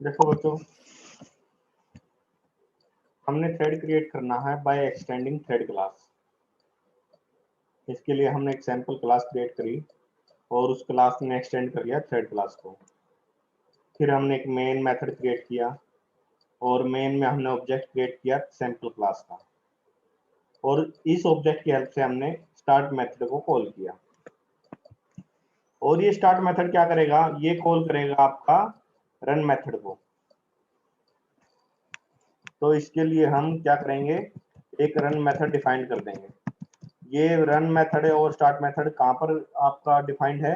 देखो बच्चों, हमने थ्रेड क्रिएट करना है बाय एक्सटेंडिंग थ्रेड क्लास। इसके लिए हमने एक सैम्पल क्लास क्रिएट करी और उस क्लास ने एक्सटेंड कर लिया थ्रेड क्लास को। फिर हमने एक मेन मेथड क्रिएट किया और मेन में हमने ऑब्जेक्ट क्रिएट किया सैम्पल क्लास का, और इस ऑब्जेक्ट की हेल्प से हमने स्टार्ट मेथड को कॉल किया। और ये स्टार्ट मेथड क्या करेगा, ये कॉल करेगा आपका रन मेथड को। तो इसके लिए हम क्या करेंगे, एक रन मेथड डिफाइन कर देंगे। ये रन मेथड और स्टार्ट मेथड कहाँ पर आपका डिफाइंड है,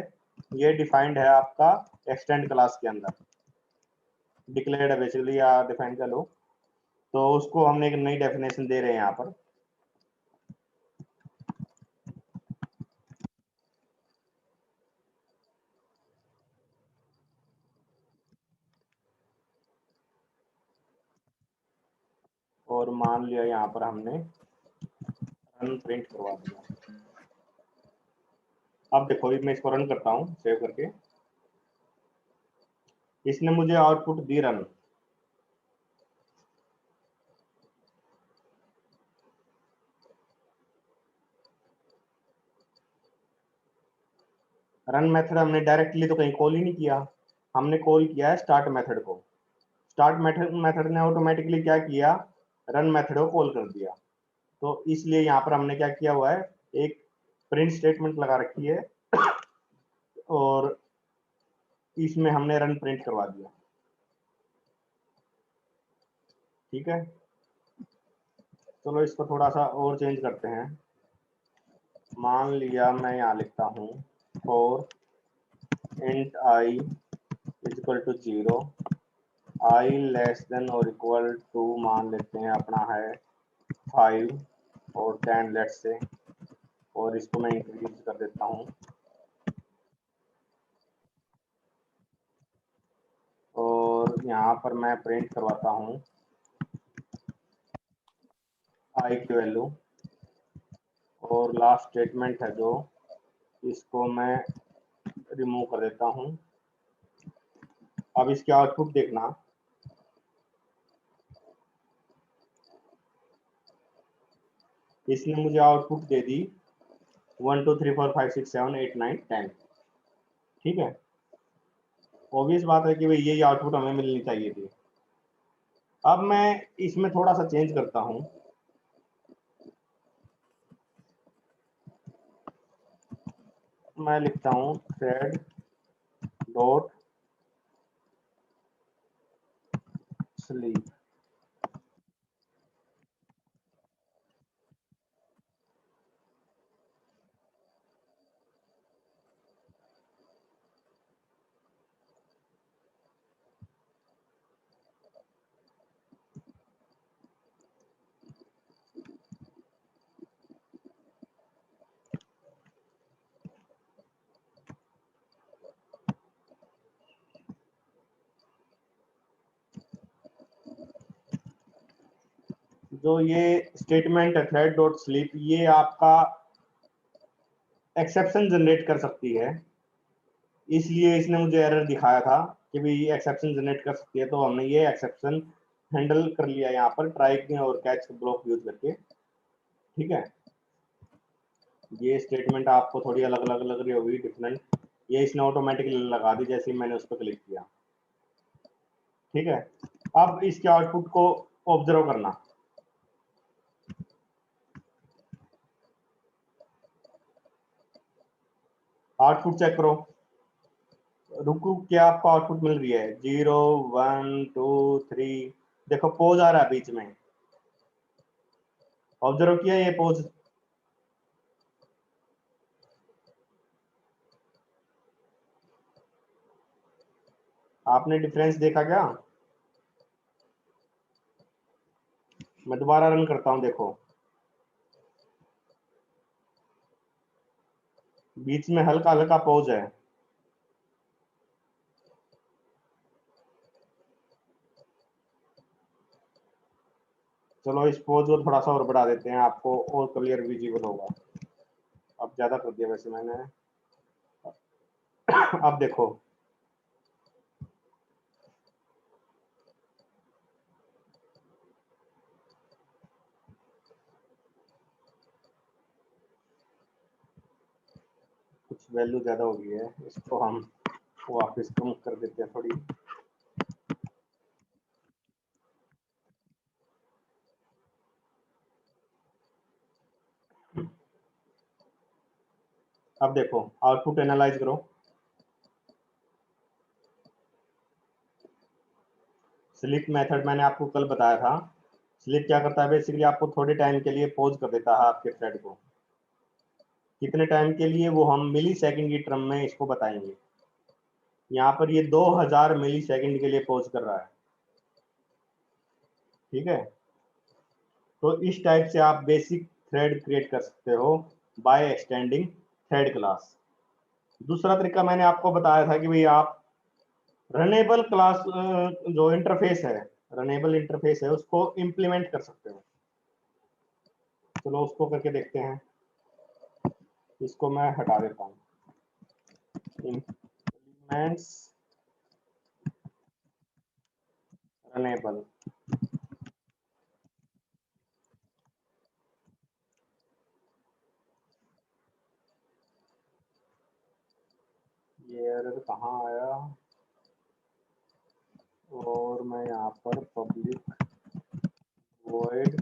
ये डिफाइंड है आपका एक्सटेंड क्लास के अंदर, डिक्लेयर्ड है बेसिकली, या डिफाइन कर लो। तो उसको हमने एक नई डेफिनेशन दे रहे हैं यहाँ पर। और मान लिया यहाँ पर हमने रन प्रिंट करवा दिया। अब देखो, मैं इसको रन करता हूँ सेव करके। इसने मुझे आउटपुट दी रन। रन मेथड हमने डायरेक्टली तो कहीं कॉल ही नहीं किया, हमने कॉल किया है स्टार्ट मेथड को। स्टार्ट मेथड ने ऑटोमेटिकली क्या किया, रन मेथड को कॉल कर दिया। तो इसलिए यहाँ पर हमने क्या किया हुआ है, एक प्रिंट स्टेटमेंट लगा रखी है और इसमें हमने रन प्रिंट करवा दिया। ठीक है, चलो इसको थोड़ा सा और चेंज करते हैं। मान लिया मैं यहाँ लिखता हूँ और int i equal to 0, i less than और इक्वल टू मान लेते हैं अपना है 5 और 10 लेट्स से, और इसको मैं इंक्रीज कर देता हूँ। और यहाँ पर मैं प्रिंट करवाता हूँ आई की वैल्यू, और लास्ट स्टेटमेंट है जो, इसको मैं रिमूव कर देता हूँ। अब इसके आउटपुट देखना, इसने मुझे आउटपुट दे दी 1 2 3 4 5 6 7 8 9 10। ठीक है, ऑब्वियस बात है कि भाई यही आउटपुट हमें मिलनी चाहिए थी। अब मैं इसमें थोड़ा सा चेंज करता हूँ। मैं लिखता हूँ थ्रेड डॉट स्लीप। जो ये स्टेटमेंट है थ्रेड डॉट स्लीप, ये आपका एक्सेप्शन जनरेट कर सकती है, इसलिए इसने मुझे एरर दिखाया था कि भाई ये एक्सेप्शन जनरेट कर सकती है। तो हमने ये एक्सेप्शन हैंडल कर लिया यहाँ पर ट्राई और कैच ब्लॉक यूज करके। ठीक है, ये स्टेटमेंट आपको थोड़ी अलग अलग लग रही होगी, डिफरेंट, ये इसने ऑटोमेटिकली लगा दी जैसे ही मैंने उस पर क्लिक किया। ठीक है, अब इसके आउटपुट को ऑब्जर्व करना। आउटपुट चेक करो, रुको, क्या आपको आउटपुट मिल रही है 0 1 2 3। देखो पोज आ रहा है बीच में, ऑब्जर्व किया ये पोज? आपने डिफरेंस देखा क्या? मैं दोबारा रन करता हूं, देखो बीच में हल्का हल्का पोज है। चलो इस पोज को थोड़ा सा और बढ़ा देते हैं, आपको और क्लियर विजिबल होगा। अब ज्यादा कर दिया वैसे मैंने। अब देखो, कुछ वैल्यू ज़्यादा हो गई है, इसको हम वापस कम कर देते हैं थोड़ी। अब देखो आउटपुट एनालाइज करो। स्लिप मेथड मैंने आपको कल बताया था। स्लिप क्या करता है, बेसिकली आपको थोड़े टाइम के लिए पॉज कर देता है आपके थ्रेड को। कितने टाइम के लिए, वो हम मिली सेकेंड की टर्म में इसको बताएंगे। यहाँ पर ये 2000 मिली सेकेंड के लिए पॉज कर रहा है, ठीक है। तो इस टाइप से आप बेसिक थ्रेड क्रिएट कर सकते हो बाय एक्सटेंडिंग थ्रेड क्लास। दूसरा तरीका मैंने आपको बताया था कि भाई आप रनेबल क्लास जो इंटरफेस है, रनेबल इंटरफेस है, उसको इंप्लीमेंट कर सकते हो। चलो उसको करके देखते हैं। इसको मैं हटा देता हूँ। इम्प्लीमेंट्स रनेबल, ये एरर कहाँ आया, और मैं यहाँ पर पब्लिक वॉइड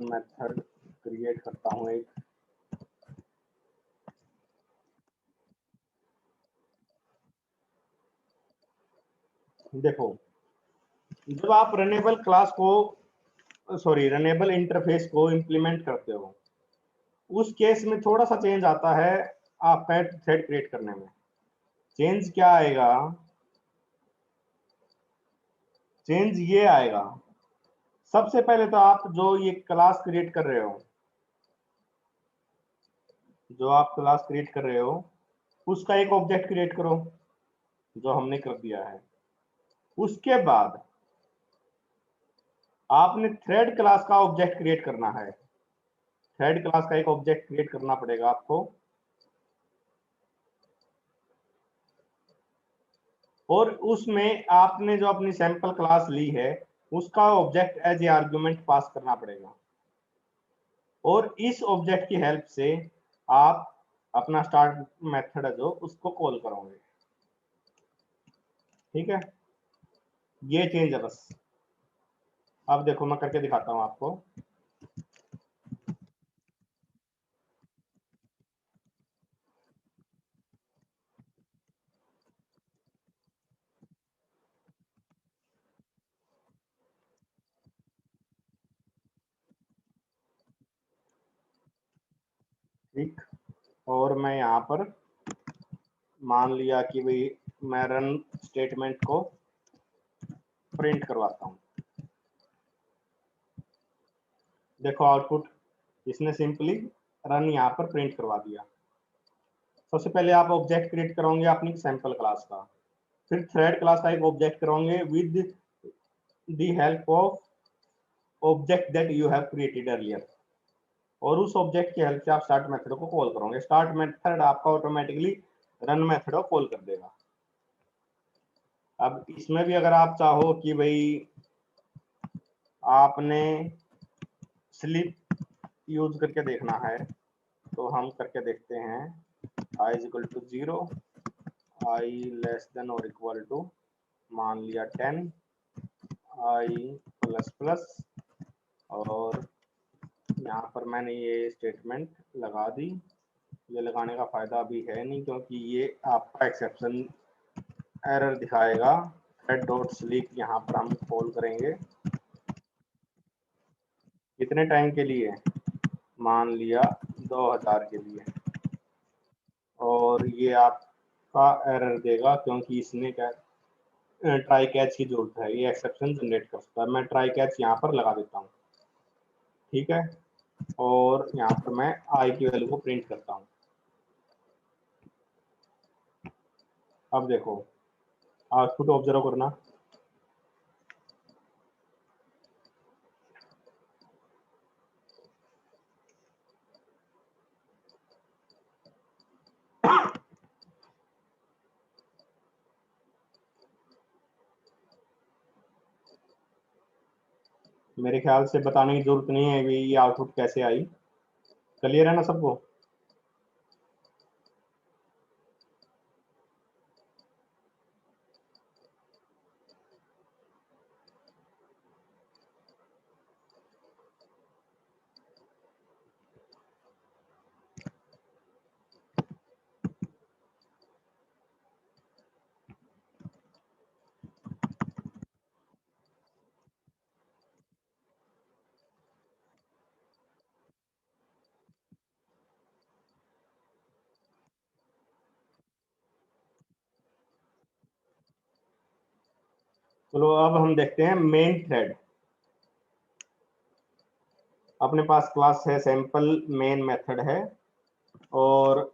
मेथड क्रिएट करता हूँ एक। देखो जब आप रनेबल क्लास को, सॉरी रनेबल इंटरफेस को इंप्लीमेंट करते हो, उस केस में थोड़ा सा चेंज आता है आपका थ्रेड क्रिएट करने में। चेंज क्या आएगा, चेंज ये आएगा, सबसे पहले तो आप जो ये क्लास क्रिएट कर रहे हो, जो आप क्लास क्रिएट कर रहे हो उसका एक ऑब्जेक्ट क्रिएट करो, जो हमने कर दिया है। उसके बाद आपने थ्रेड क्लास का ऑब्जेक्ट क्रिएट करना है। थ्रेड क्लास का एक ऑब्जेक्ट क्रिएट करना पड़ेगा आपको, और उसमें आपने जो अपनी सैंपल क्लास ली है उसका ऑब्जेक्ट एज ए आर्गुमेंट पास करना पड़ेगा, और इस ऑब्जेक्ट की हेल्प से आप अपना स्टार्ट मेथड है जो उसको कॉल करोगे, ठीक है। ये चेंज है बस। अब देखो मैं करके दिखाता हूँ आपको। ठीक, और मैं यहाँ पर मान लिया कि भाई मैं रन स्टेटमेंट को प्रिंट करवाता हूँ। देखो आउटपुट इसने सिंपली रन यहाँ पर प्रिंट करवा दिया। सबसे पहले आप ऑब्जेक्ट क्रिएट करोगे अपनी सैंपल क्लास का, फिर थ्रेड क्लास का एक ऑब्जेक्ट करोगे with the help of object that you have created earlier, और उस ऑब्जेक्ट की हेल्प से आप स्टार्ट मेथड को कॉल करोगे। स्टार्ट मेथड आपका ऑटोमेटिकली रन मेथड को कॉल कर देगा। अब इसमें भी अगर आप चाहो कि भाई आपने स्लिप यूज करके देखना है, तो हम करके देखते हैं। i is equal to 0, i less than और इक्वल टू मान लिया 10, i प्लस प्लस, और यहाँ पर मैंने ये स्टेटमेंट लगा दी। ये लगाने का फायदा अभी है नहीं, क्योंकि ये आपका एक्सेप्शन एरर दिखाएगा। थ्रेड डॉट स्लीप यहाँ पर हम कॉल करेंगे। कितने टाइम के लिए, मान लिया 2000 के लिए, और ये आपका एरर देगा क्योंकि इसने क्या ट्राई कैच की जरूरत है, ये एक्सेप्शन जनरेट कर सकता है। मैं ट्राई कैच यहाँ पर लगा देता हूँ, ठीक है, और यहाँ पर मैं आई की वैल्यू को प्रिंट करता हूँ। अब देखो आउटपुट ऑब्जर्व करना। मेरे ख्याल से बताने की जरूरत नहीं है ये आउटपुट कैसे आई। क्लियर है ना सबको। चलो अब हम देखते हैं मेन थ्रेड। अपने पास क्लास है सैंपल, मेन मेथड है, और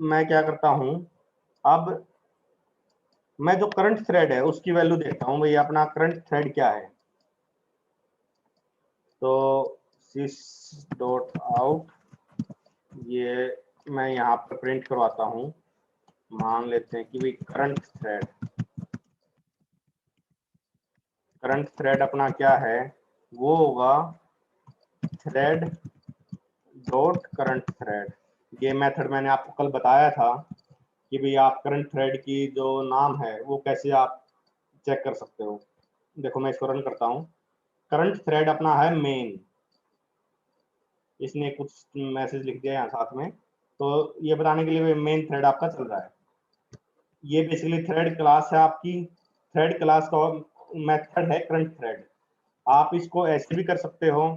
मैं क्या करता हूं, अब मैं जो करंट थ्रेड है उसकी वैल्यू देखता हूं, भाई अपना करंट थ्रेड क्या है। तो sys डॉट आउट, ये मैं यहाँ पर प्रिंट करवाता हूँ। मान लेते हैं कि भाई करंट थ्रेड अपना क्या है, वो होगा थ्रेड डॉट करंट थ्रेड। ये मेथड मैंने आपको कल बताया था कि भाई आप करंट थ्रेड की जो नाम है वो कैसे आप चेक कर सकते हो। देखो मैं इसको रन करता हूँ। करंट थ्रेड अपना है मेन, इसने कुछ मैसेज लिख दिया यहाँ साथ में, तो ये बताने के लिए मेन थ्रेड आपका चल रहा है। ये बेसिकली थ्रेड क्लास है आपकी। थ्रेड क्लास का मेथड है करंट थ्रेड। आप इसको ऐसे भी कर सकते हो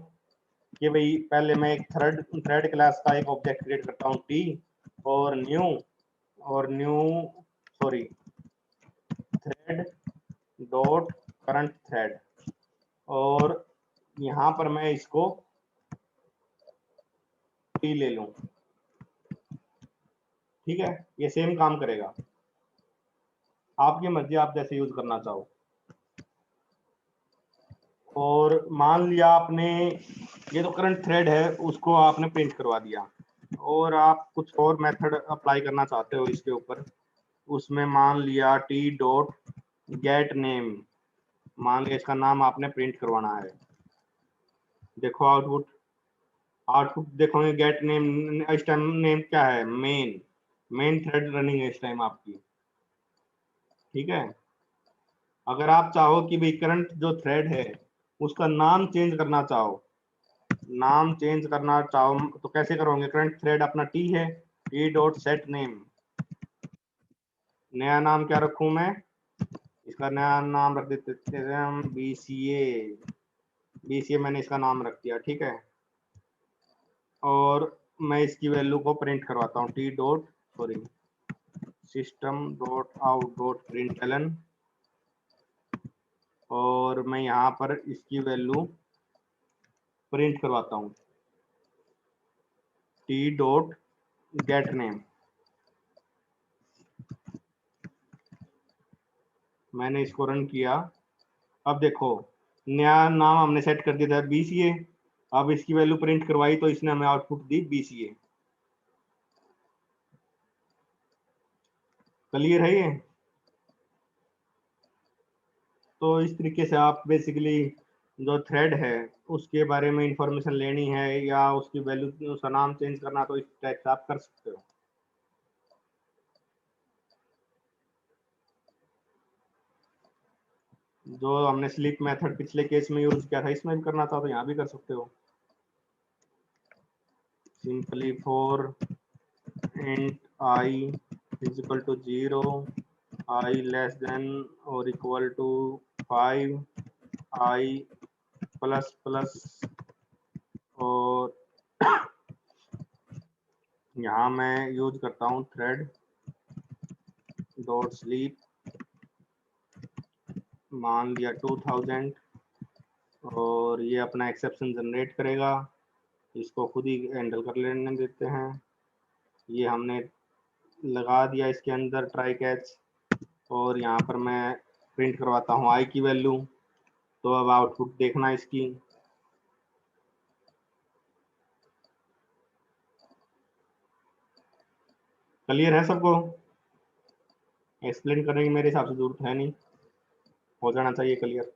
कि भाई पहले मैं एक थ्रेड क्लास का एक ऑब्जेक्ट क्रिएट करता हूँ टी, और new sorry thread dot current thread, और यहाँ पर मैं इसको टी ले लूँ। ठीक है, ये सेम काम करेगा, आपकी मर्जी, आप जैसे यूज करना चाहो। और मान लिया आपने ये तो करंट थ्रेड है उसको आपने प्रिंट करवा दिया, और आप कुछ और मेथड अप्लाई करना चाहते हो इसके ऊपर। उसमें मान लिया टी डॉट गेट नेम, मान लिया इसका नाम आपने प्रिंट करवाना है। देखो आउटपुट, देखोगे गेट नेम, इस टाइम नेम क्या है, मेन थ्रेड रनिंग है इस टाइम आपकी। ठीक है, अगर आप चाहो कि भाई करंट जो थ्रेड है उसका नाम चेंज करना चाहो, तो कैसे करोगे। करंट थ्रेड अपना टी है, टी डॉट सेट नेम, नया नाम क्या रखूं मैं, इसका नया नाम रख देते हैं हम बीसीए मैंने इसका नाम रख दिया। ठीक है, और मैं इसकी वैल्यू को प्रिंट करवाता हूँ T dot sorry system dot out dot println, और मैं यहाँ पर इसकी वैल्यू प्रिंट करवाता हूँ टी डॉट गेट नेम। मैंने इसको रन किया, अब देखो नया नाम हमने सेट कर दिया था बीसीए, अब इसकी वैल्यू प्रिंट करवाई तो इसने हमें आउटपुट दी बीसीए। क्लियर है ये। तो इस तरीके से आप बेसिकली जो थ्रेड है उसके बारे में इंफॉर्मेशन लेनी है या उसकी वैल्यू उसका नाम चेंज करना, तो इस टाइप से आप कर सकते हो। जो हमने स्लीप मेथड पिछले केस में यूज किया था इसमें भी करना था तो यहाँ भी कर सकते हो। Simply for int i is equal to 0, i less than और equal to 5, i plus plus, और यहाँ मैं यूज करता हूँ थ्रेड डॉट स्लीप, मान लिया 2000, और ये अपना एक्सेप्शन जनरेट करेगा, इसको खुद ही हैंडल कर लेने देते हैं। ये हमने लगा दिया इसके अंदर ट्राई कैच, और यहाँ पर मैं प्रिंट करवाता हूँ आई की वैल्यू। तो अब आउटपुट देखना इसकी। क्लियर है सबको। एक्सप्लेन करने की मेरे हिसाब से जरूरत है नहीं, हो जाना चाहिए क्लियर।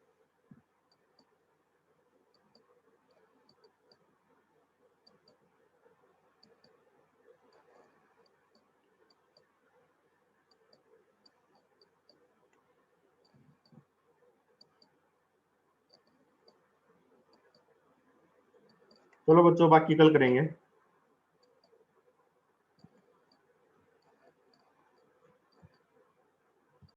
चलो बच्चों बाकी कल करेंगे।